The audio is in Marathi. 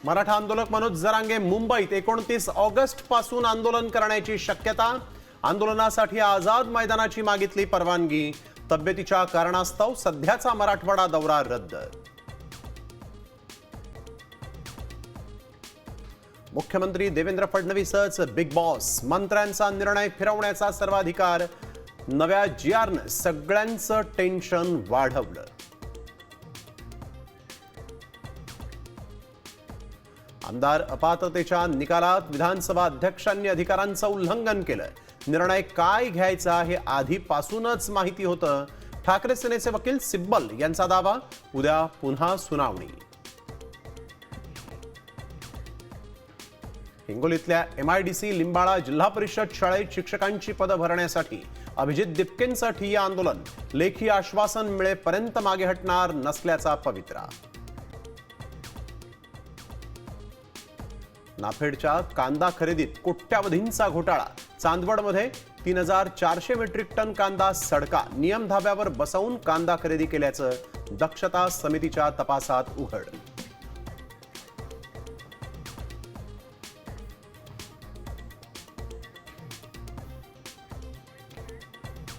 मराठा आंदोलक मनोज जरांगे मुंबईत 29 ऑगस्ट पासून आंदोलन करण्याची शक्यता। आंदोलनासाठी आझाद मैदानाची मागितली परवानगी। तब्येतीच्या कारणास्तव सध्याचा मराठवाडा दौरा रद्द। मुख्यमंत्री देवेंद्र फडणवीसच बिग बॉस। मंत्र्यांचा निर्णय फिरवण्याचा सर्वाधिकार। नव्या जीआरने सगळ्यांचं टेन्शन वाढवलं। आमदार अपात्रतेच्या निकालात विधानसभा अध्यक्षांनी अधिकारांचं उल्लंघन केलं। निर्णय काय घ्यायचा हे आधीपासूनच माहिती होतं। ठाकरे सेनेचे वकील सिब्बल यांचा दावा। उद्या पुन्हा सुनावणी। हिंगोलीतल्या MIDC लिंबाळा जिल्हा परिषद शाळेत शिक्षकांची पदं भरण्यासाठी अभिजित दिपकेंसाठी आंदोलन। लेखी आश्वासन मिळेपर्यंत मागे हटणार नसल्याचा पवित्रा। नाफेडच्या कांदा खरेदीत कोट्यावधींचा घोटाळा। चांदवडमध्ये 3400 मेट्रिक टन कांदा सडका। नियम धाब्यावर बसवून कांदा खरेदी केल्याचं दक्षता समितीच्या तपासात उघड।